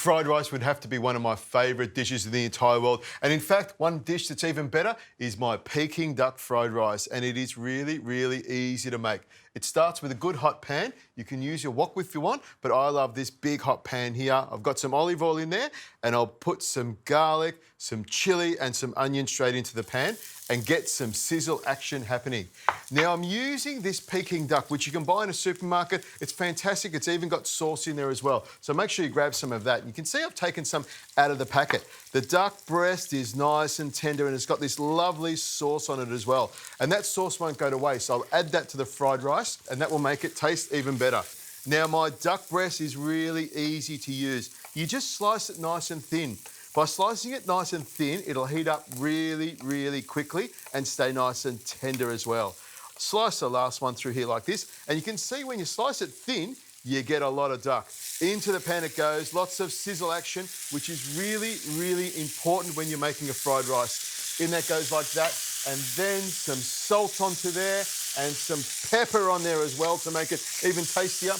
fried rice would have to be one of my favourite dishes in the entire world. And in fact, one dish that's even better is my Peking Duck Fried Rice. And it is really, really easy to make. It starts with a good hot pan. You can use your wok if you want, but I love this big hot pan here. I've got some olive oil in there, and I'll put some garlic, some chilli and some onion straight into the pan and get some sizzle action happening. Now I'm using this Peking duck, which you can buy in a supermarket. It's fantastic. It's even got sauce in there as well. So make sure you grab some of that. You can see I've taken some out of the packet. The duck breast is nice and tender and it's got this lovely sauce on it as well. And that sauce won't go to waste. So I'll add that to the fried rice and that will make it taste even better. Now my duck breast is really easy to use. You just slice it nice and thin. By slicing it nice and thin, it'll heat up really, really quickly and stay nice and tender as well. Slice the last one through here like this, and you can see when you slice it thin, you get a lot of duck. Into the pan it goes, lots of sizzle action, which is really, really important when you're making a fried rice. In that goes like that, and then some salt onto there, and some pepper on there as well to make it even tastier.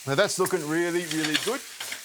Now that's looking really, really good.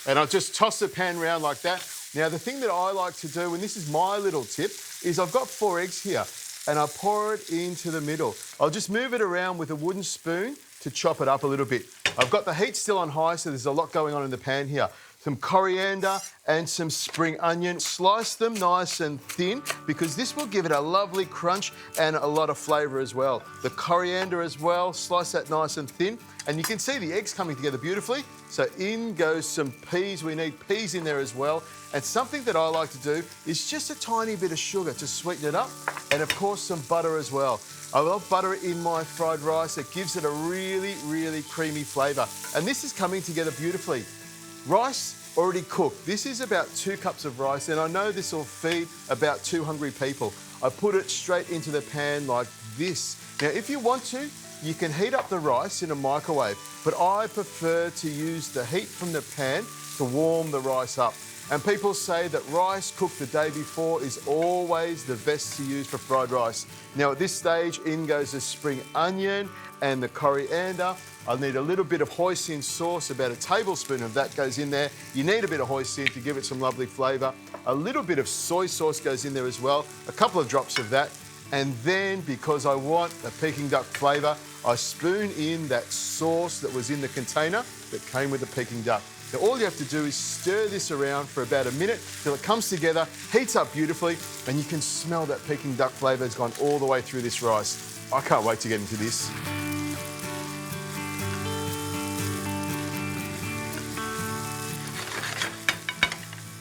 And I'll just toss the pan around like that. Now, the thing that I like to do, and this is my little tip, is I've got 4 eggs here and I pour it into the middle. I'll just move it around with a wooden spoon to chop it up a little bit. I've got the heat still on high, so there's a lot going on in the pan here. Some coriander and some spring onion. Slice them nice and thin because this will give it a lovely crunch and a lot of flavour as well. The coriander as well, slice that nice and thin. And you can see the eggs coming together beautifully. So in goes some peas. We need peas in there as well. And something that I like to do is just a tiny bit of sugar to sweeten it up. And of course some butter as well. I love butter in my fried rice. It gives it a really, really creamy flavour. And this is coming together beautifully. Rice already cooked. This is about 2 cups of rice, and I know this will feed about 2 hungry people. I put it straight into the pan like this. Now, if you want to, you can heat up the rice in a microwave, but I prefer to use the heat from the pan to warm the rice up. And people say that rice cooked the day before is always the best to use for fried rice. Now at this stage, in goes the spring onion and the coriander. I'll need a little bit of hoisin sauce, about a tablespoon of that goes in there. You need a bit of hoisin to give it some lovely flavour. A little bit of soy sauce goes in there as well, a couple of drops of that. And then, because I want a Peking duck flavour, I spoon in that sauce that was in the container that came with the Peking duck. Now all you have to do is stir this around for about a minute till it comes together, heats up beautifully, and you can smell that Peking duck flavour has gone all the way through this rice. I can't wait to get into this.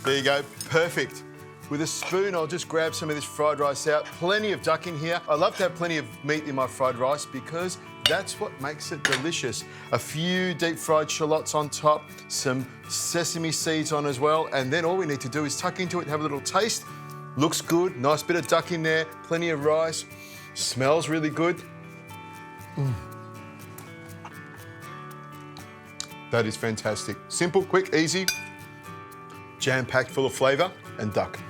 There you go, perfect. With a spoon, I'll just grab some of this fried rice out. Plenty of duck in here. I love to have plenty of meat in my fried rice because that's what makes it delicious. A few deep fried shallots on top, some sesame seeds on as well, and then all we need to do is tuck into it and have a little taste. Looks good, nice bit of duck in there, plenty of rice, smells really good. That is fantastic. Simple, quick, easy, jam-packed full of flavour and duck.